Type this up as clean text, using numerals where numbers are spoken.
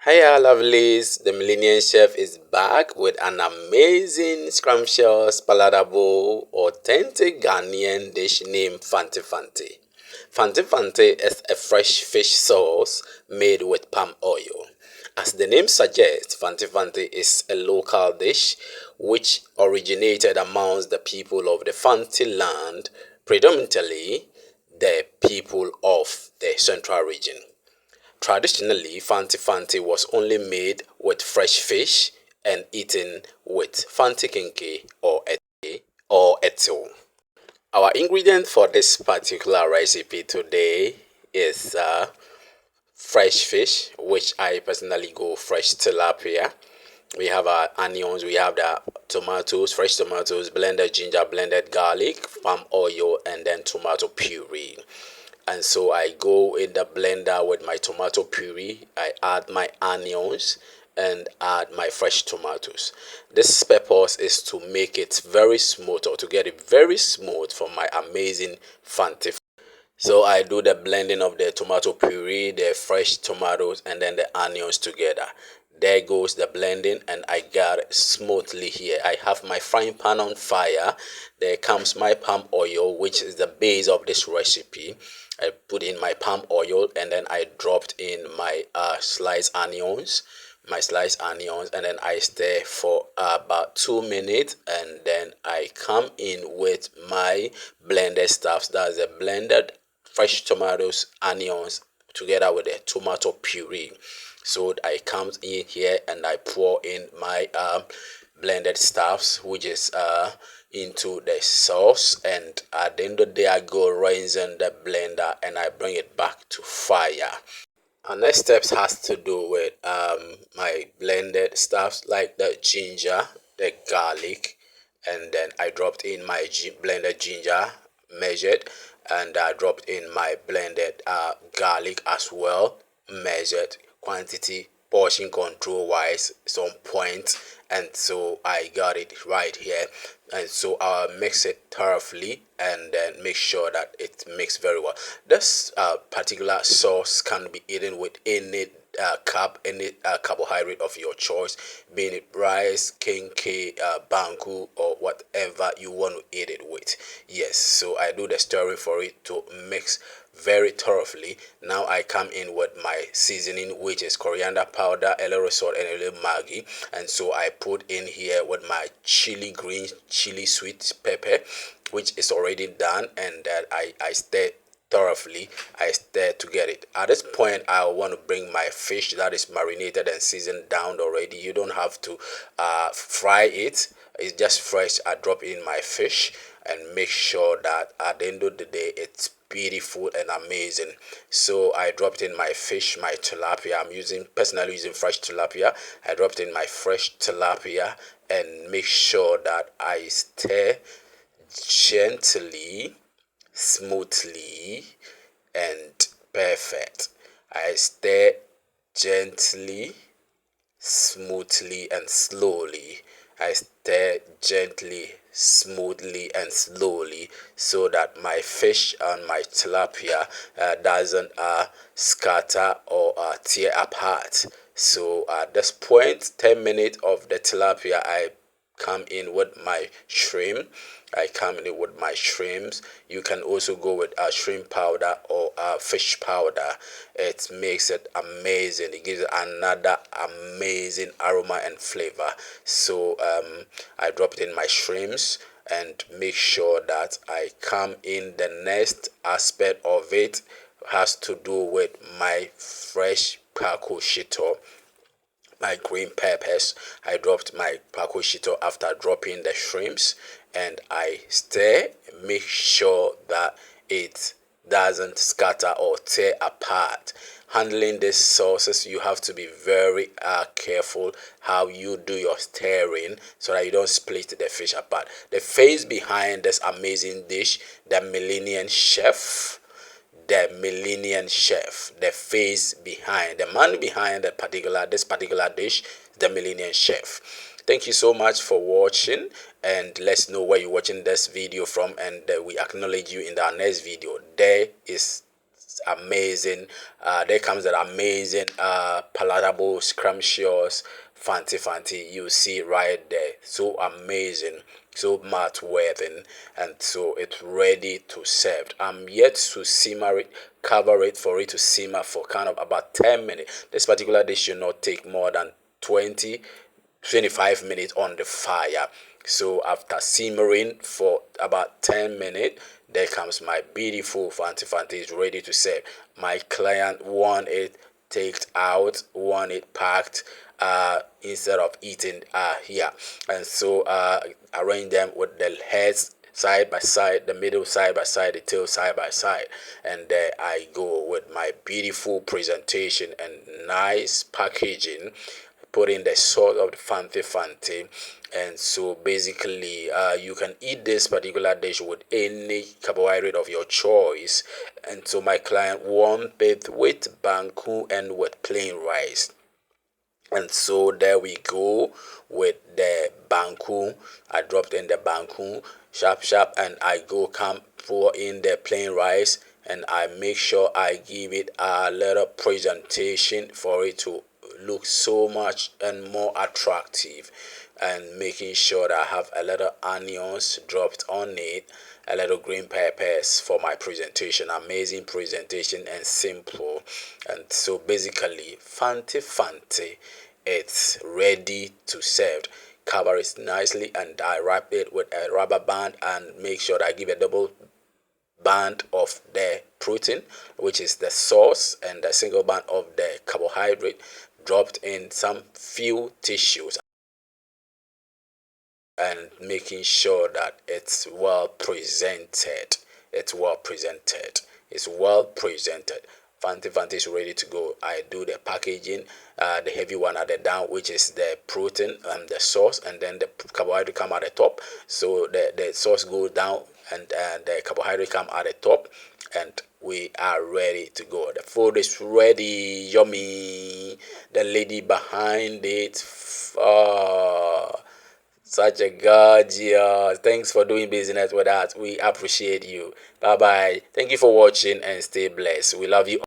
Hiya, lovelies. The Millennium Chef is back with an amazing, scrumptious, palatable, authentic Ghanaian dish named Fante Fante. Fante Fante is a fresh fish sauce made with palm oil. As the name suggests, Fante Fante is a local dish which originated amongst the people of the Fante land, predominantly the people of the central region. Traditionally, Fante Fante was only made with fresh fish and eaten with Fante Kinke or etil. Our ingredient for this particular recipe today is fresh fish, which I personally go fresh tilapia. We have our onions, we have the tomatoes, fresh tomatoes, blended ginger, blended garlic, palm oil, and then tomato puree. And so I go in the blender with my tomato puree. I add my onions and add my fresh tomatoes. This purpose is to make it very smooth, or to get it very smooth for my amazing Fante. So I do the blending of the tomato puree, the fresh tomatoes, and then the onions together. There goes the blending, and I got it smoothly here. I have my frying pan on fire. There comes my palm oil, which is the base of this recipe. I put in my palm oil, and then I dropped in my sliced onions, and then I stir for about 2 minutes, and then I come in with my blended stuffs. That's the blended fresh tomatoes, onions, together with the tomato puree. So I come in here and I pour in my blended stuffs, which is into the sauce, and at the end of the day I go rinse in the blender and I bring it back to fire. Our next steps has to do with my blended stuffs like the ginger, the garlic, and then I dropped in my blended ginger measured, and I dropped in my blended garlic as well, measured quantity, portion control wise, some point, and so I got it right here. And so I'll mix it thoroughly and then make sure that it mixes very well. This particular sauce can be eaten with any any carbohydrate of your choice, being it rice, kinky, banku, or whatever you want to eat it with. Yes, so I do the stirring for it to mix very thoroughly. Now I come in with my seasoning, which is coriander powder, a little salt, and a little maggi. And so I put in here with my green chili sweet pepper, which is already done, and that I stir thoroughly. I stir to get it. At this point, I want to bring my fish that is marinated and seasoned down already. You don't have to fry it. It's just fresh. I drop in my fish and make sure that at the end of the day it's beautiful and amazing. So I dropped in my fish, my tilapia. I'm personally using fresh tilapia. I dropped in my fresh tilapia and make sure that I stir gently, smoothly, and perfect. I stir gently, smoothly, and slowly. I stir gently, smoothly, and slowly so that my fish and my tilapia doesn't scatter or tear apart. So at this point, 10 minutes of the tilapia, I come in with my shrimp. I come in with my shrimps. You can also go with shrimp powder or fish powder. It makes it amazing. It gives it another amazing aroma and flavor. So I dropped in my shrimps and make sure that I come in. The next aspect of it has to do with my fresh paco shito, my green peppers. I dropped my paco shito after dropping the shrimps, and I stir, make sure that it doesn't scatter or tear apart. Handling these sauces, you have to be very careful how you do your stirring so that you don't split the fish apart. The face behind this amazing dish, the Millennium Chef, the face behind, the man behind this particular dish, the Millennium Chef. Thank you so much for watching, and let's know where you're watching this video from, and we acknowledge you in our next video. There is amazing. There comes that amazing, palatable, scrumptious Fante Fante. You see right there, so amazing, so much worthy, and so it's ready to serve. I'm yet to simmer it, cover it for it to simmer for kind of about 10 minutes. This particular dish should not take more than 25 minutes on the fire. So after simmering for about 10 minutes, there comes my beautiful Fante Fante is ready to serve. My client want it taked out, want it packed, instead of eating here. And so arrange them with the heads side by side, the middle side by side, the tail side by side, and there I go with my beautiful presentation and nice packaging, putting the salt of the Fante Fante. And so basically, you can eat this particular dish with any carbohydrate of your choice. And so my client want it with banku and with plain rice. And so there we go with the banku. I dropped in the banku sharp sharp, and I go come pour in the plain rice, and I make sure I give it a little presentation for it to look so much and more attractive, and making sure that I have a little onions dropped on it, a little green peppers for my presentation. Amazing presentation and simple. And so basically, Fante Fante, it's ready to serve. Cover it nicely, and I wrap it with a rubber band and make sure that I give a double band of the protein, which is the sauce, and the single band of the carbohydrate dropped in some few tissues, and making sure that it's well presented. It's well presented. It's well presented. Fante Fante is ready to go. I do the packaging, the heavy one at the down, which is the protein and the sauce, and then the carbohydrate come at the top. So the sauce goes down, and the carbohydrate come at the top, and we are ready to go. The food is ready. Yummy. The lady behind it. Such a gorgeous. Thanks for doing business with us. We appreciate you. Bye bye. Thank you for watching and stay blessed. We love you.